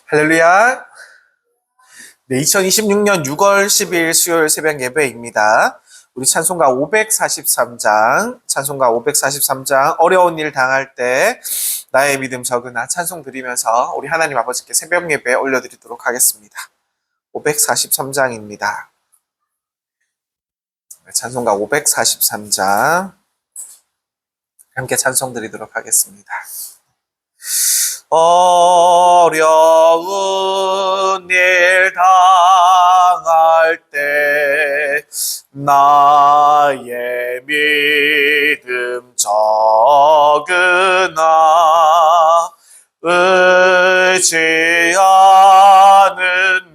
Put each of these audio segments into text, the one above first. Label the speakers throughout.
Speaker 1: 할렐루야. 네, 2026년 6월 10일 수요일 새벽 예배입니다. 우리 찬송가 543장, 어려운 일 당할 때 나의 믿음 적으나 찬송 드리면서 우리 하나님 아버지께 새벽 예배 올려드리도록 하겠습니다. 543장입니다. 찬송가 543장 함께 찬송 드리도록 하겠습니다. 어려운 일 당할 때 나의 믿음 적으나 의지하는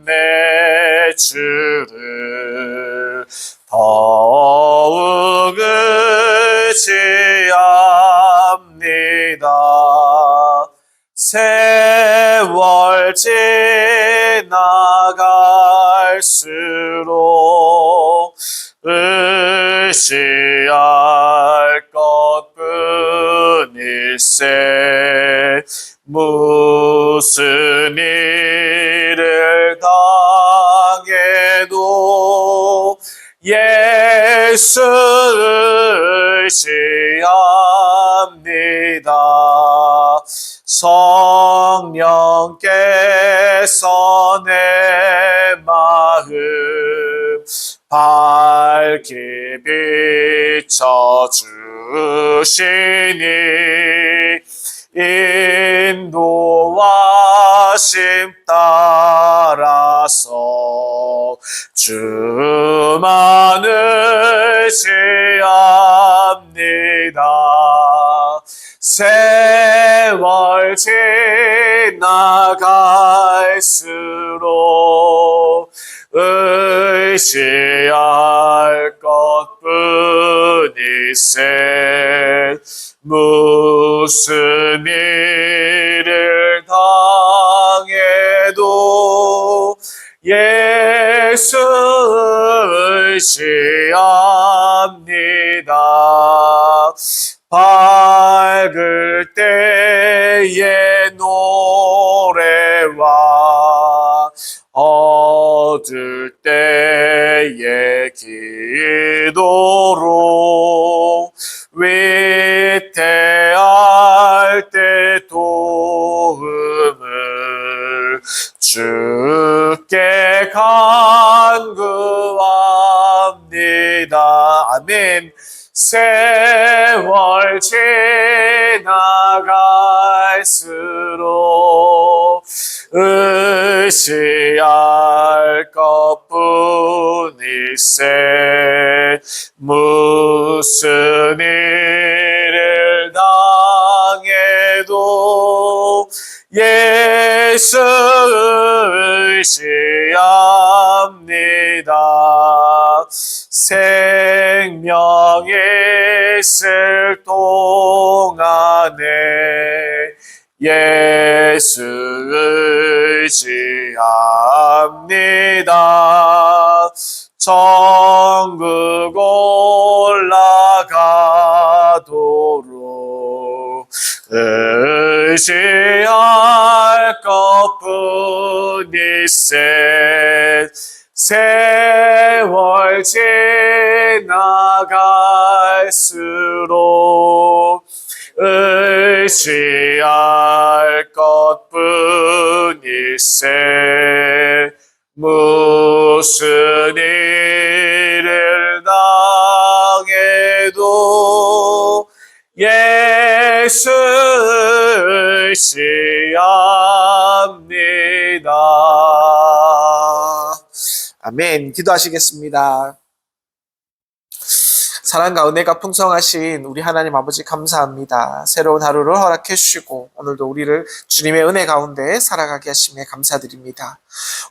Speaker 1: 내 주를 더욱 의지합니다. 세월 지나갈수록 의지할 것뿐일세. 무슨 일을 당해도 예수 의지합니다. 성령께서 내 마음 밝히 비춰주시니 인도하심 따라서 주만 의지합니다. 세월 지나갈수록 의지할 것뿐일세. 무슨 일을 당해도 예수 의지합니다. 밝을 때의 노래와 어두울 때의 기도로 위태할 때 도움을 주께 간구합니다. 아멘. 세월 지나갈수록 의지할 것뿐일세. 무슨 일을 당해도 예수 의지합니다. 생명이 있을 동안에 예수 의지합니다. 천국 올라가도록 의지할 것뿐일세. 세월 지나갈수록 의지할 것뿐일세. 무슨 일을 당해도 예수 의지합니다. 아멘. 기도하시겠습니다. 사랑과 은혜가 풍성하신 우리 하나님 아버지 감사합니다. 새로운 하루를 허락해 주시고 오늘도 우리를 주님의 은혜 가운데 살아가게 하심에 감사드립니다.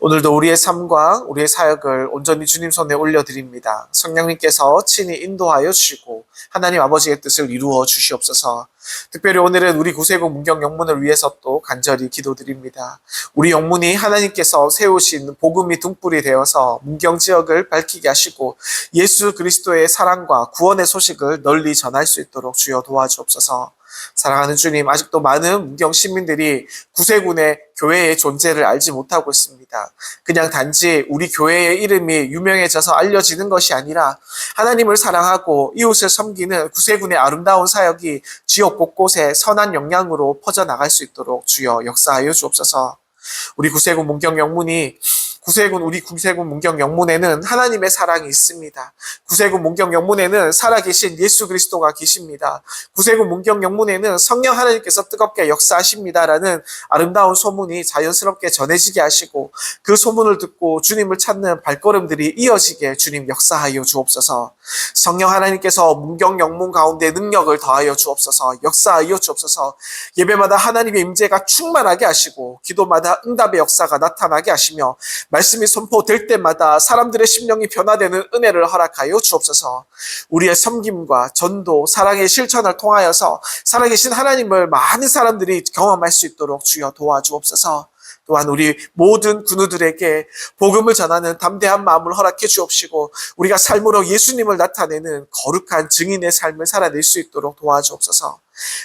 Speaker 1: 오늘도 우리의 삶과 우리의 사역을 온전히 주님 손에 올려드립니다. 성령님께서 친히 인도하여 주시고 하나님 아버지의 뜻을 이루어 주시옵소서. 특별히 오늘은 우리 구세군 문경 영문을 위해서 또 간절히 기도드립니다. 우리 영문이 하나님께서 세우신 복음이 등불이 되어서 문경 지역을 밝히게 하시고 예수 그리스도의 사랑과 구원의 소식을 널리 전할 수 있도록 주여 도와주옵소서. 사랑하는 주님, 아직도 많은 문경 시민들이 구세군의 교회의 존재를 알지 못하고 있습니다. 그냥 단지 우리 교회의 이름이 유명해져서 알려지는 것이 아니라 하나님을 사랑하고 이웃을 섬기는 구세군의 아름다운 사역이 지역 곳곳에 선한 영향으로 퍼져나갈 수 있도록 주여 역사하여 주옵소서. 우리 구세군 문경 영문이 우리 구세군 문경 영문에는 하나님의 사랑이 있습니다. 구세군 문경 영문에는 살아계신 예수 그리스도가 계십니다. 구세군 문경 영문에는 성령 하나님께서 뜨겁게 역사하십니다라는 아름다운 소문이 자연스럽게 전해지게 하시고 그 소문을 듣고 주님을 찾는 발걸음들이 이어지게 주님 역사하여 주옵소서. 성령 하나님께서 문경 영문 가운데 능력을 더하여 주옵소서. 역사하여 주옵소서. 예배마다 하나님의 임재가 충만하게 하시고 기도마다 응답의 역사가 나타나게 하시며 말씀이 선포될 때마다 사람들의 심령이 변화되는 은혜를 허락하여 주옵소서. 우리의 섬김과 전도, 사랑의 실천을 통하여서 살아계신 하나님을 많은 사람들이 경험할 수 있도록 주여 도와주옵소서. 또한 우리 모든 군우들에게 복음을 전하는 담대한 마음을 허락해 주옵시고 우리가 삶으로 예수님을 나타내는 거룩한 증인의 삶을 살아낼 수 있도록 도와주옵소서.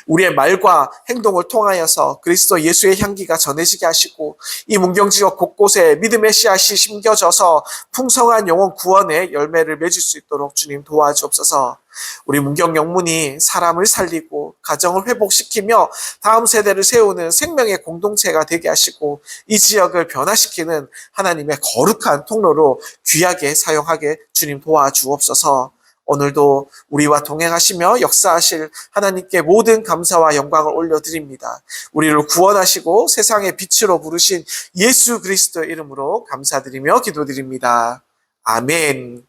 Speaker 1: 우리의 말과 행동을 통하여서 그리스도 예수의 향기가 전해지게 하시고 이 문경지역 곳곳에 믿음의 씨앗이 심겨져서 풍성한 영혼 구원의 열매를 맺을 수 있도록 주님 도와주옵소서. 우리 문경 영문이 사람을 살리고 가정을 회복시키며 다음 세대를 세우는 생명의 공동체가 되게 하시고 이 지역을 변화시키는 하나님의 거룩한 통로로 귀하게 사용하게 주님 도와주옵소서. 오늘도 우리와 동행하시며 역사하실 하나님께 모든 감사와 영광을 올려드립니다. 우리를 구원하시고 세상의 빛으로 부르신 예수 그리스도의 이름으로 감사드리며 기도드립니다. 아멘.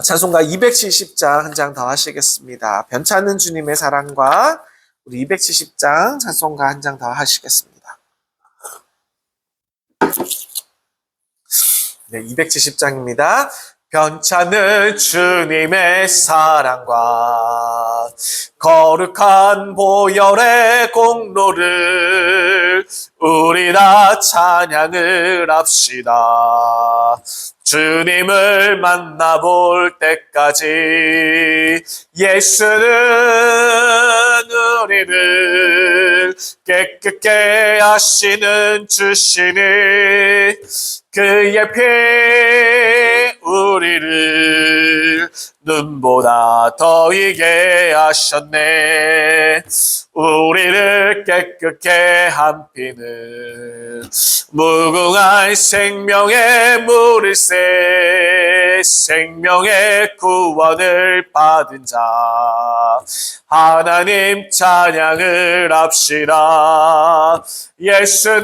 Speaker 1: 찬송가 270장 한 장 더 하시겠습니다. 변찮은 주님의 사랑과 우리 270장 찬송가 한 장 더 하시겠습니다. 네, 270장입니다. 변찮은 주님의 사랑과 거룩한 보혈의 공로를 우리 다 찬양을 합시다. 주님을 만나볼 때까지 예수는 우리를 깨끗게 하시는 주시니 그의 피 우리를 눈보다 더 이게 하셨네. 우리를 깨끗게 한 피는 무궁한 생명의 물일세. 생명의 구원을 받은 자 하나님 찬양을 합시다. 예수는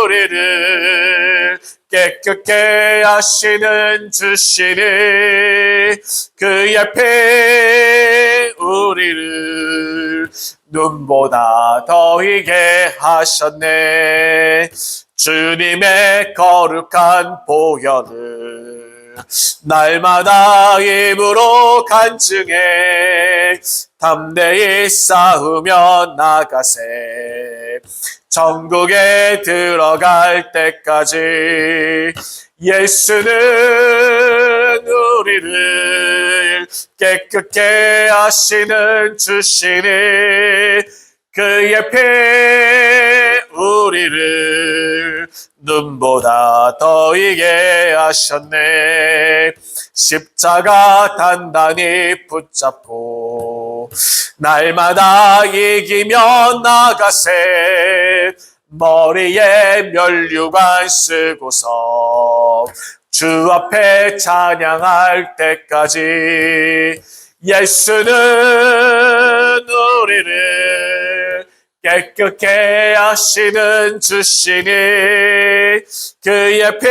Speaker 1: 우리를 깨끗게 하시는 주시니 그의 피 우리를 눈보다 더 이게 하셨네. 주님의 거룩한 보혈을 날마다 입으로 간증해 담대히 싸우며 나가세. 천국에 들어갈 때까지 예수는 우리를 깨끗게 하시는 주시니 그의 피 우리를 눈보다 더 이게 하셨네. 십자가 단단히 붙잡고 날마다 이기며 나가세. 머리에 면류관 쓰고서 주 앞에 찬양할 때까지 예수는 우리를 깨끗게 하시는 주시니 그의 피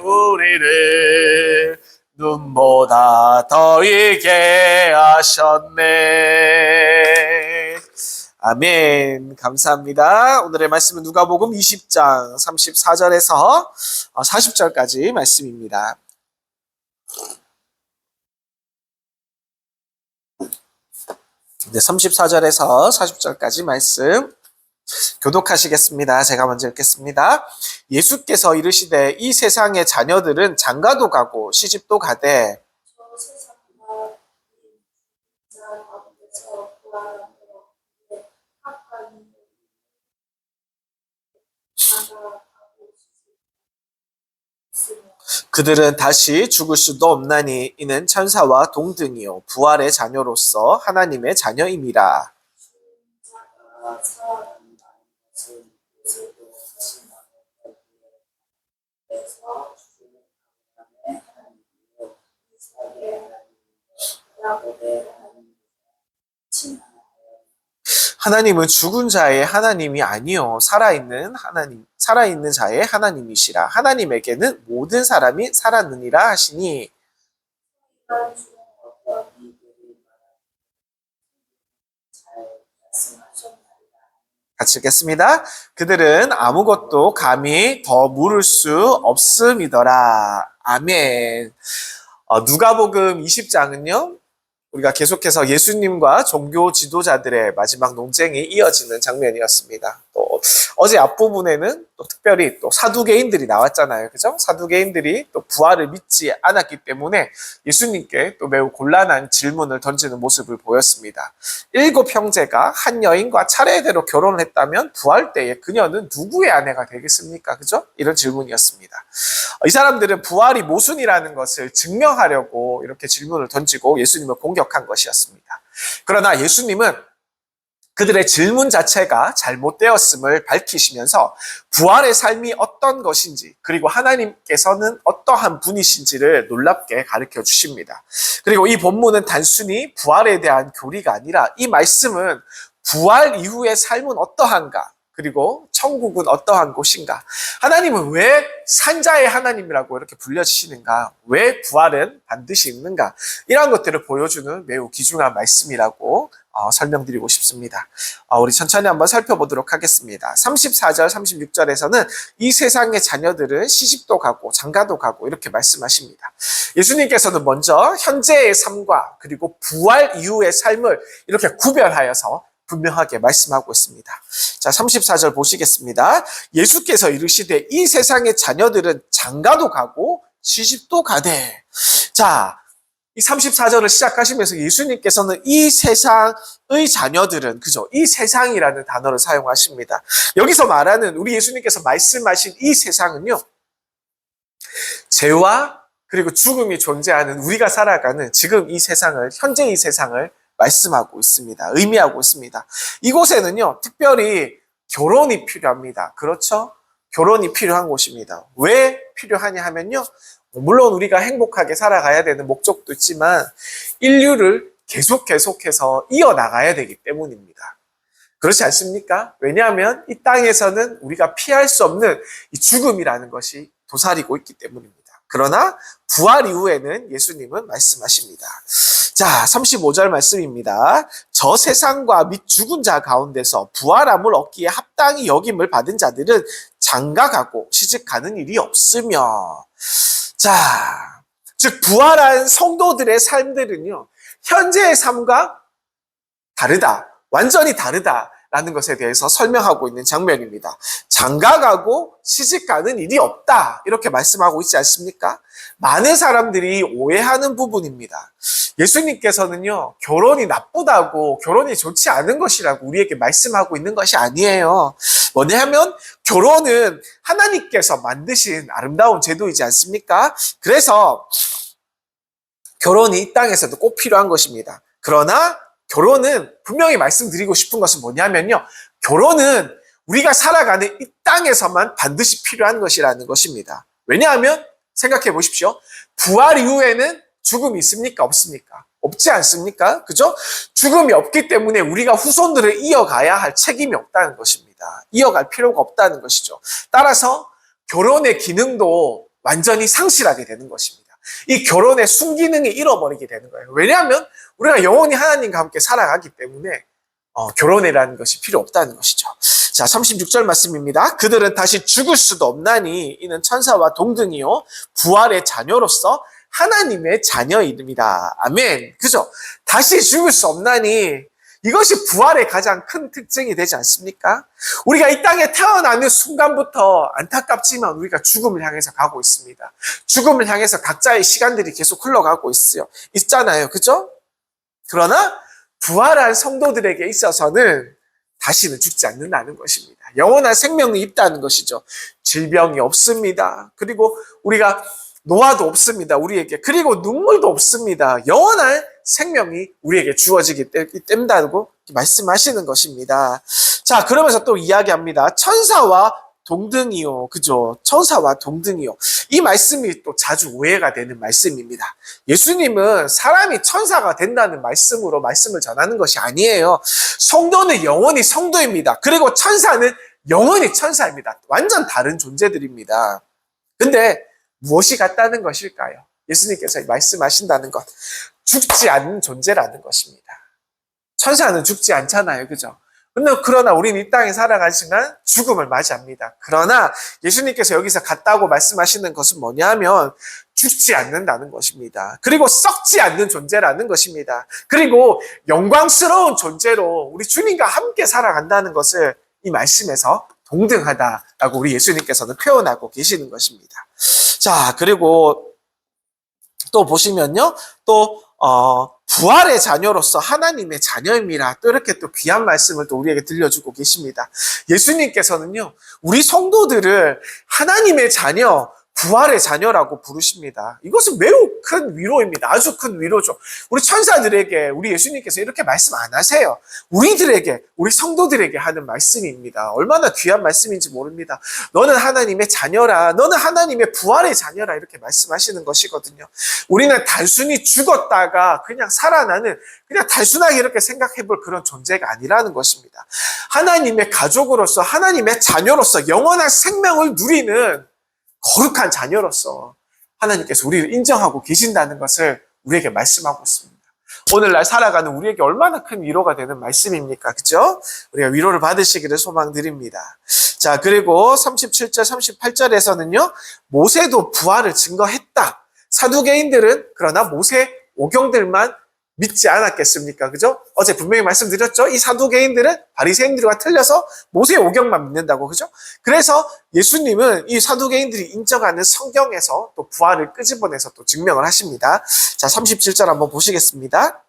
Speaker 1: 우리를 눈보다 더 이게 하셨네. 아멘. 감사합니다. 오늘의 말씀은 누가복음 20장 34절에서 40절까지 말씀입니다. 네, 34절에서 40절까지 말씀 교독하시겠습니다. 제가 먼저 읽겠습니다. 예수께서 이르시되 이 세상의 자녀들은 장가도 가고 시집도 가되 그들은 다시 죽을 수도 없나니 이는 천사와 동등이요 부활의 자녀로서 하나님의 자녀임이라. 하나님은 죽은 자의 하나님이 아니요 살아있는 하나님, 살아있는 자의 하나님이시라. 하나님에게는 모든 사람이 살았느니라 하시니. 같이 읽겠습니다. 그들은 아무것도 감히 더 물을 수 없음이더라. 아멘. 누가복음 20장은요. 우리가 계속해서 예수님과 종교 지도자들의 마지막 논쟁이 이어지는 장면이었습니다. 또 어제 앞부분에는 또 특별히 또 사두개인들이 나왔잖아요. 그죠? 사두개인들이 또 부활을 믿지 않았기 때문에 예수님께 또 매우 곤란한 질문을 던지는 모습을 보였습니다. 7 형제가 한 여인과 차례대로 결혼을 했다면 부활 때에 그녀는 누구의 아내가 되겠습니까? 그죠? 이런 질문이었습니다. 이 사람들은 부활이 모순이라는 것을 증명하려고 이렇게 질문을 던지고 예수님을 공격한 것이었습니다. 그러나 예수님은 그들의 질문 자체가 잘못되었음을 밝히시면서 부활의 삶이 어떤 것인지 그리고 하나님께서는 어떠한 분이신지를 놀랍게 가르쳐 주십니다. 그리고 이 본문은 단순히 부활에 대한 교리가 아니라 이 말씀은 부활 이후의 삶은 어떠한가, 그리고 천국은 어떠한 곳인가, 하나님은 왜 산자의 하나님이라고 이렇게 불려지시는가, 왜 부활은 반드시 있는가, 이러한 것들을 보여주는 매우 귀중한 말씀이라고 설명드리고 싶습니다. 우리 천천히 한번 살펴보도록 하겠습니다. 34절, 36절에서는 이 세상의 자녀들은 시집도 가고 장가도 가고 이렇게 말씀하십니다. 예수님께서는 먼저 현재의 삶과 그리고 부활 이후의 삶을 이렇게 구별하여서 분명하게 말씀하고 있습니다. 자, 34절 보시겠습니다. 예수께서 이르시되 이 세상의 자녀들은 장가도 가고 시집도 가되. 자, 이 34절을 시작하시면서 예수님께서는 이 세상의 자녀들은, 그죠? 이 세상이라는 단어를 사용하십니다. 여기서 말하는 우리 예수님께서 말씀하신 이 세상은요, 죄와 그리고 죽음이 존재하는 우리가 살아가는 지금 이 세상을, 현재 이 세상을 말씀하고 있습니다. 의미하고 있습니다. 이곳에는요, 특별히 결혼이 필요합니다. 그렇죠? 결혼이 필요한 곳입니다. 왜 필요하냐 하면요, 물론 우리가 행복하게 살아가야 되는 목적도 있지만 인류를 계속해서 이어나가야 되기 때문입니다. 그렇지 않습니까? 왜냐하면 이 땅에서는 우리가 피할 수 없는 이 죽음이라는 것이 도사리고 있기 때문입니다. 그러나 부활 이후에는 예수님은 말씀하십니다. 자, 35절 말씀입니다. 저 세상과 및 죽은 자 가운데서 부활함을 얻기에 합당히 여김을 받은 자들은 장가가고 시집가는 일이 없으며. 자, 즉 부활한 성도들의 삶들은요, 현재의 삶과 다르다, 완전히 다르다라는 것에 대해서 설명하고 있는 장면입니다. 장가가고 시집가는 일이 없다, 이렇게 말씀하고 있지 않습니까? 많은 사람들이 오해하는 부분입니다. 예수님께서는요, 결혼이 나쁘다고, 결혼이 좋지 않은 것이라고 우리에게 말씀하고 있는 것이 아니에요. 뭐냐 하면 결혼은 하나님께서 만드신 아름다운 제도이지 않습니까? 그래서 결혼이 이 땅에서도 꼭 필요한 것입니다. 그러나 결혼은 분명히 말씀드리고 싶은 것은 뭐냐면요, 결혼은 우리가 살아가는 이 땅에서만 반드시 필요한 것이라는 것입니다. 왜냐하면 생각해 보십시오. 부활 이후에는 죽음이 있습니까? 없습니까? 없지 않습니까? 그죠? 죽음이 없기 때문에 우리가 후손들을 이어가야 할 책임이 없다는 것입니다. 이어갈 필요가 없다는 것이죠. 따라서 결혼의 기능도 완전히 상실하게 되는 것입니다. 이 결혼의 순기능이 잃어버리게 되는 거예요. 왜냐하면 우리가 영원히 하나님과 함께 살아가기 때문에 결혼이라는 것이 필요 없다는 것이죠. 자, 36절 말씀입니다. 그들은 다시 죽을 수도 없나니 이는 천사와 동등이요 부활의 자녀로서 하나님의 자녀이름이다. 아멘. 그죠? 다시 죽을 수 없나니, 이것이 부활의 가장 큰 특징이 되지 않습니까? 우리가 이 땅에 태어나는 순간부터 안타깝지만 우리가 죽음을 향해서 가고 있습니다. 죽음을 향해서 각자의 시간들이 계속 흘러가고 있잖아요. 그죠? 그러나 부활한 성도들에게 있어서는 다시는 죽지 않는다는 것입니다. 영원한 생명이 있다는 것이죠. 질병이 없습니다. 그리고 우리가 노화도 없습니다. 우리에게. 그리고 눈물도 없습니다. 영원한 생명이 우리에게 주어지기 때문이라고 말씀하시는 것입니다. 자, 그러면서 또 이야기합니다. 천사와 동등이요. 그죠? 천사와 동등이요. 이 말씀이 또 자주 오해가 되는 말씀입니다. 예수님은 사람이 천사가 된다는 말씀으로 말씀을 전하는 것이 아니에요. 성도는 영원히 성도입니다. 그리고 천사는 영원히 천사입니다. 완전 다른 존재들입니다. 근데 무엇이 같다는 것일까요? 예수님께서 말씀하신다는 것. 죽지 않는 존재라는 것입니다. 천사는 죽지 않잖아요. 그죠? 그러나 우리는 이 땅에 살아가지만 죽음을 맞이합니다. 그러나 예수님께서 여기서 같다고 말씀하시는 것은 뭐냐면 죽지 않는다는 것입니다. 그리고 썩지 않는 존재라는 것입니다. 그리고 영광스러운 존재로 우리 주님과 함께 살아간다는 것을 이 말씀에서 동등하다라고 우리 예수님께서는 표현하고 계시는 것입니다. 자, 그리고 또 보시면요. 또 부활의 자녀로서 하나님의 자녀입니다. 또 이렇게 또 귀한 말씀을 또 우리에게 들려주고 계십니다. 예수님께서는요, 우리 성도들을 하나님의 자녀, 부활의 자녀라고 부르십니다. 이것은 매우 큰 위로입니다. 아주 큰 위로죠. 우리 천사들에게 우리 예수님께서 이렇게 말씀 안 하세요. 우리들에게, 우리 성도들에게 하는 말씀입니다. 얼마나 귀한 말씀인지 모릅니다. 너는 하나님의 자녀라. 너는 하나님의 부활의 자녀라. 이렇게 말씀하시는 것이거든요. 우리는 단순히 죽었다가 그냥 살아나는, 그냥 단순하게 이렇게 생각해 볼 그런 존재가 아니라는 것입니다. 하나님의 가족으로서, 하나님의 자녀로서 영원한 생명을 누리는 거룩한 자녀로서 하나님께서 우리를 인정하고 계신다는 것을 우리에게 말씀하고 있습니다. 오늘날 살아가는 우리에게 얼마나 큰 위로가 되는 말씀입니까? 그죠? 우리가 위로를 받으시기를 소망드립니다. 자, 그리고 37절, 38절에서는요, 모세도 부활을 증거했다. 사두개인들은 그러나 모세 오경들만 믿지 않았겠습니까? 그죠? 어제 분명히 말씀드렸죠? 이 사두개인들은 바리새인들과 틀려서 모세의 오경만 믿는다고, 그죠? 그래서 예수님은 이 사두개인들이 인정하는 성경에서 또 부활을 끄집어내서 또 증명을 하십니다. 자, 37절 한번 보시겠습니다.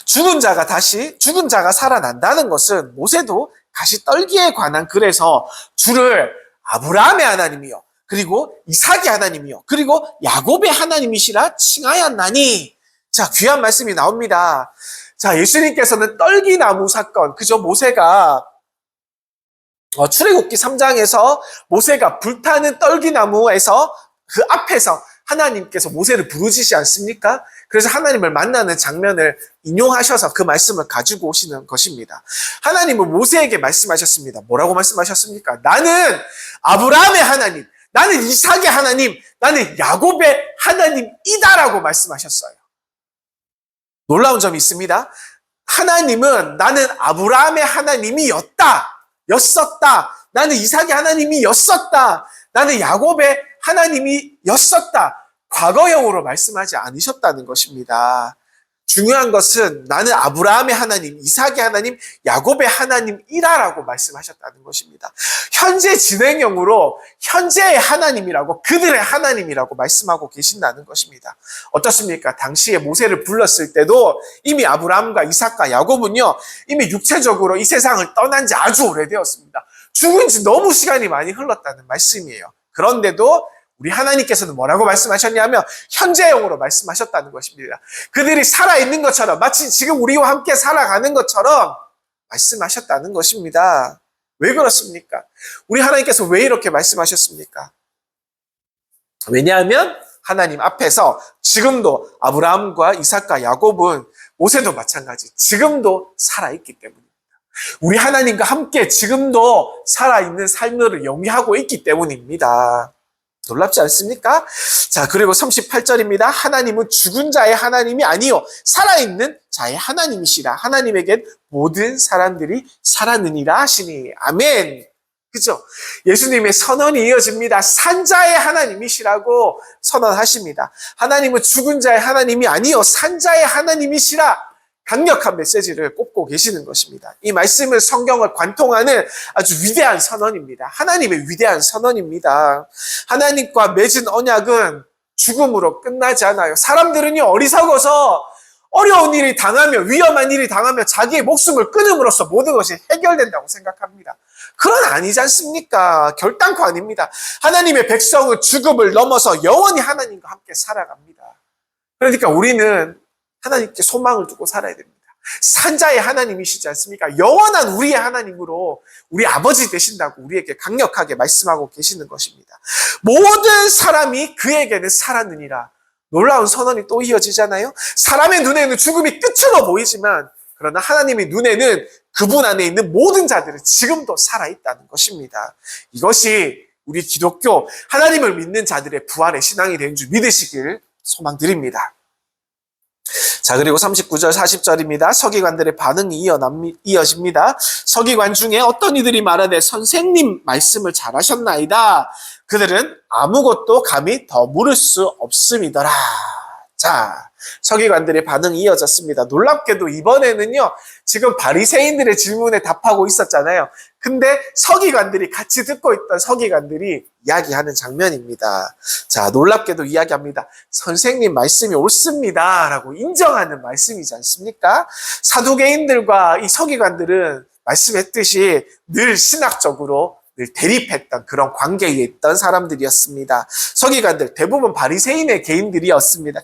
Speaker 1: 죽은 자가 살아난다는 것은 모세도 가시떨기에 관한 글에서 주를 아브라함의 하나님이요, 그리고 이삭의 하나님이요, 그리고 야곱의 하나님이시라 칭하였나니. 자, 귀한 말씀이 나옵니다. 자, 예수님께서는 떨기나무 사건, 그죠? 모세가 출애굽기 3장에서 모세가 불타는 떨기나무에서 그 앞에서 하나님께서 모세를 부르시지 않습니까? 그래서 하나님을 만나는 장면을 인용하셔서 그 말씀을 가지고 오시는 것입니다. 하나님은 모세에게 말씀하셨습니다. 뭐라고 말씀하셨습니까? 나는 아브라함의 하나님, 나는 이삭의 하나님, 나는 야곱의 하나님이다라고 말씀하셨어요. 놀라운 점이 있습니다. 하나님은 나는 아브라함의 하나님이었다. 나는 이삭의 하나님이었었다. 나는 야곱의 하나님이었었다. 과거형으로 말씀하지 않으셨다는 것입니다. 중요한 것은 나는 아브라함의 하나님, 이삭의 하나님, 야곱의 하나님이라고 말씀하셨다는 것입니다. 현재 진행형으로 현재의 하나님이라고, 그들의 하나님이라고 말씀하고 계신다는 것입니다. 어떻습니까? 당시에 모세를 불렀을 때도 이미 아브라함과 이삭과 야곱은요, 이미 육체적으로 이 세상을 떠난 지 아주 오래되었습니다. 죽은 지 너무 시간이 많이 흘렀다는 말씀이에요. 그런데도 우리 하나님께서는 뭐라고 말씀하셨냐면 현재형으로 말씀하셨다는 것입니다. 그들이 살아있는 것처럼, 마치 지금 우리와 함께 살아가는 것처럼 말씀하셨다는 것입니다. 왜 그렇습니까? 우리 하나님께서 왜 이렇게 말씀하셨습니까? 왜냐하면 하나님 앞에서 지금도 아브라함과 이삭과 야곱은, 모세도 마찬가지, 지금도 살아있기 때문입니다. 우리 하나님과 함께 지금도 살아있는 삶을 영위하고 있기 때문입니다. 놀랍지 않습니까? 자, 그리고 38절입니다. 하나님은 죽은 자의 하나님이 아니요 살아있는 자의 하나님이시라. 하나님에겐 모든 사람들이 살았느니라 하시니. 아멘. 그죠? 예수님의 선언이 이어집니다. 산자의 하나님이시라고 선언하십니다. 하나님은 죽은 자의 하나님이 아니요 산자의 하나님이시라. 강력한 메시지를 꼽고 계시는 것입니다. 이 말씀을, 성경을 관통하는 아주 위대한 선언입니다. 하나님의 위대한 선언입니다. 하나님과 맺은 언약은 죽음으로 끝나지 않아요. 사람들은요, 어리석어서 어려운 일이 당하며 위험한 일이 당하며 자기의 목숨을 끊음으로써 모든 것이 해결된다고 생각합니다. 그건 아니지 않습니까? 결단코 아닙니다. 하나님의 백성은 죽음을 넘어서 영원히 하나님과 함께 살아갑니다. 그러니까 우리는 하나님께 소망을 두고 살아야 됩니다. 산자의 하나님이시지 않습니까? 영원한 우리의 하나님으로 우리 아버지 되신다고 우리에게 강력하게 말씀하고 계시는 것입니다. 모든 사람이 그에게는 살았느니라. 놀라운 선언이 또 이어지잖아요. 사람의 눈에는 죽음이 끝으로 보이지만 그러나 하나님의 눈에는 그분 안에 있는 모든 자들은 지금도 살아있다는 것입니다. 이것이 우리 기독교 하나님을 믿는 자들의 부활의 신앙이 된 줄 믿으시길 소망드립니다. 자, 그리고 39절 40절입니다. 서기관들의 반응이 이어집니다. 서기관 중에 어떤 이들이 말하되 선생님 말씀을 잘하셨나이다. 그들은 아무것도 감히 더 물을 수 없음이더라. 자, 서기관들의 반응이 이어졌습니다. 놀랍게도 이번에는요, 지금 바리새인들의 질문에 답하고 있었잖아요. 근데 서기관들이 같이 듣고 있던 서기관들이 이야기하는 장면입니다. 자, 놀랍게도 이야기합니다. 선생님 말씀이 옳습니다. 라고 인정하는 말씀이지 않습니까? 사두개인들과 이 서기관들은 말씀했듯이 늘 신학적으로 늘 대립했던 그런 관계에 있던 사람들이었습니다. 서기관들 대부분 바리새인의 계열들이었습니다.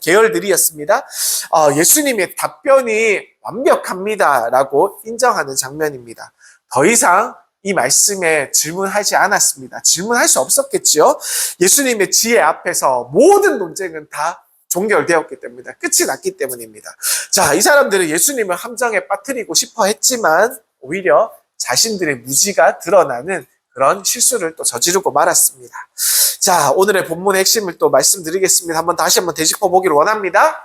Speaker 1: 예수님의 답변이 완벽합니다라고 인정하는 장면입니다. 더 이상 이 말씀에 질문하지 않았습니다. 질문할 수 없었겠죠. 예수님의 지혜 앞에서 모든 논쟁은 다 종결되었기 때문입니다. 끝이 났기 때문입니다. 자, 이 사람들은 예수님을 함정에 빠뜨리고 싶어 했지만 오히려 자신들의 무지가 드러나는 그런 실수를 또 저지르고 말았습니다. 자, 오늘의 본문의 핵심을 또 말씀드리겠습니다. 다시 한번 되짚어 보기를 원합니다.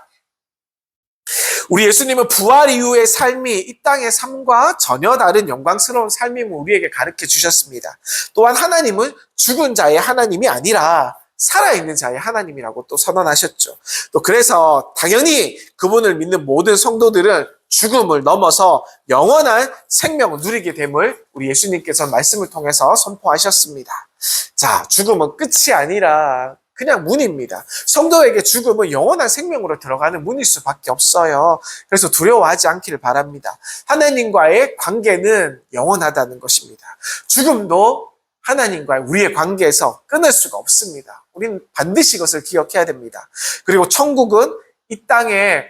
Speaker 1: 우리 예수님은 부활 이후의 삶이 이 땅의 삶과 전혀 다른 영광스러운 삶임을 우리에게 가르쳐 주셨습니다. 또한 하나님은 죽은 자의 하나님이 아니라 살아있는 자의 하나님이라고 또 선언하셨죠. 또 그래서 당연히 그분을 믿는 모든 성도들은 죽음을 넘어서 영원한 생명을 누리게 됨을 우리 예수님께서 말씀을 통해서 선포하셨습니다. 자, 죽음은 끝이 아니라 그냥 문입니다. 성도에게 죽음은 영원한 생명으로 들어가는 문일 수밖에 없어요. 그래서 두려워하지 않기를 바랍니다. 하나님과의 관계는 영원하다는 것입니다. 죽음도 하나님과의 우리의 관계에서 끊을 수가 없습니다. 우리는 반드시 이것을 기억해야 됩니다. 그리고 천국은 이 땅에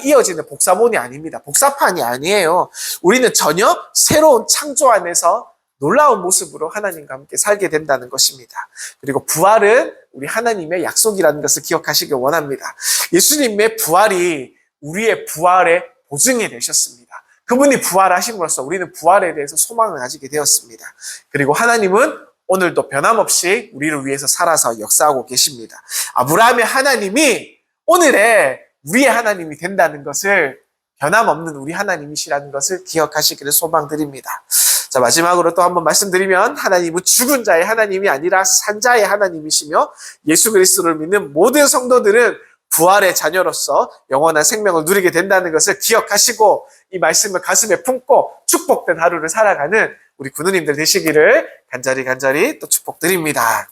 Speaker 1: 이어지는 복사본이 아닙니다. 복사판이 아니에요. 우리는 전혀 새로운 창조 안에서 놀라운 모습으로 하나님과 함께 살게 된다는 것입니다. 그리고 부활은 우리 하나님의 약속이라는 것을 기억하시길 원합니다. 예수님의 부활이 우리의 부활의 보증이 되셨습니다. 그분이 부활하심으로써 우리는 부활에 대해서 소망을 가지게 되었습니다. 그리고 하나님은 오늘도 변함없이 우리를 위해서 살아서 역사하고 계십니다. 아브라함의 하나님이 오늘의 우리의 하나님이 된다는 것을 변함없는 우리 하나님이시라는 것을 기억하시기를 소망드립니다. 자, 마지막으로 또 한번 말씀드리면 하나님은 죽은 자의 하나님이 아니라 산 자의 하나님이시며 예수 그리스도를 믿는 모든 성도들은 부활의 자녀로서 영원한 생명을 누리게 된다는 것을 기억하시고 이 말씀을 가슴에 품고 축복된 하루를 살아가는 우리 군우님들 되시기를 간절히 또 축복드립니다.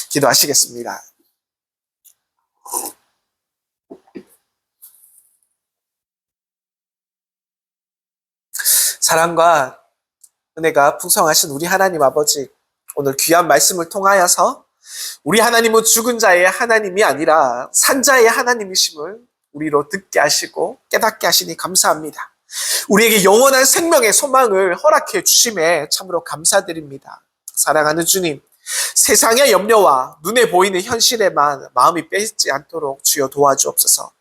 Speaker 1: 기도하시겠습니다. 사랑과 은혜가 풍성하신 우리 하나님 아버지, 오늘 귀한 말씀을 통하여서 우리 하나님은 죽은 자의 하나님이 아니라 산 자의 하나님이심을 우리로 듣게 하시고 깨닫게 하시니 감사합니다. 우리에게 영원한 생명의 소망을 허락해 주심에 참으로 감사드립니다. 사랑하는 주님, 세상의 염려와 눈에 보이는 현실에만 마음이 빼지 않도록 주여 도와주옵소서.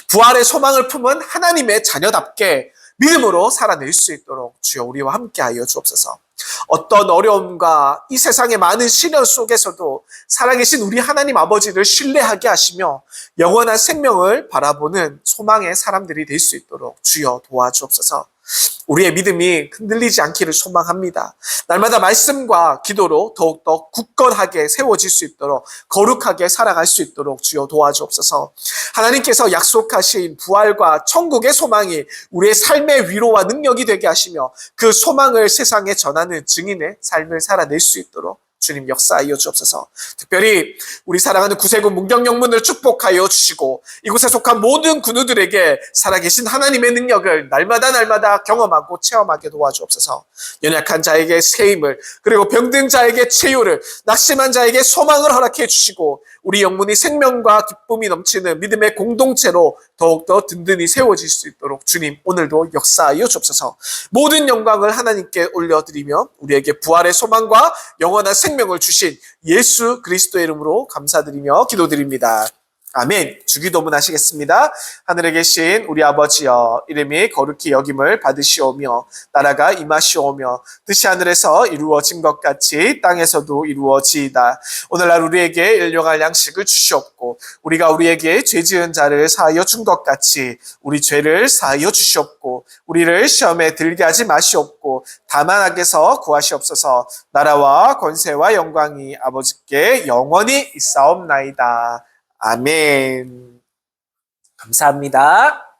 Speaker 1: 부활의 소망을 품은 하나님의 자녀답게 믿음으로 살아낼 수 있도록 주여 우리와 함께하여 주옵소서. 어떤 어려움과 이 세상의 많은 시련 속에서도 살아계신 우리 하나님 아버지를 신뢰하게 하시며 영원한 생명을 바라보는 소망의 사람들이 될 수 있도록 주여 도와주옵소서. 우리의 믿음이 흔들리지 않기를 소망합니다. 날마다 말씀과 기도로 더욱더 굳건하게 세워질 수 있도록 거룩하게 살아갈 수 있도록 주여 도와주옵소서. 하나님께서 약속하신 부활과 천국의 소망이 우리의 삶의 위로와 능력이 되게 하시며 그 소망을 세상에 전하는 증인의 삶을 살아낼 수 있도록 주님 역사하여 주옵소서. 특별히 우리 사랑하는 구세군 문경영문을 축복하여 주시고 이곳에 속한 모든 군우들에게 살아계신 하나님의 능력을 날마다 경험하고 체험하게 도와주옵소서. 연약한 자에게 새 힘을, 그리고 병든 자에게 치유를, 낙심한 자에게 소망을 허락해 주시고 우리 영문이 생명과 기쁨이 넘치는 믿음의 공동체로 더욱더 든든히 세워질 수 있도록 주님 오늘도 역사하여 주옵소서. 모든 영광을 하나님께 올려드리며 우리에게 부활의 소망과 영원한 생명을 주신 예수 그리스도의 이름으로 감사드리며 기도드립니다. 아멘. 주기도문 하시겠습니다. 하늘에 계신 우리 아버지여, 이름이 거룩히 여김을 받으시오며 나라가 임하시오며 뜻이 하늘에서 이루어진 것 같이 땅에서도 이루어지이다. 오늘날 우리에게 일용할 양식을 주시옵고 우리가 우리에게 죄 지은 자를 사하여 준 것 같이 우리 죄를 사하여 주시옵고 우리를 시험에 들게 하지 마시옵고 다만 악에서 구하시옵소서. 나라와 권세와 영광이 아버지께 영원히 있사옵나이다. 아멘. 감사합니다.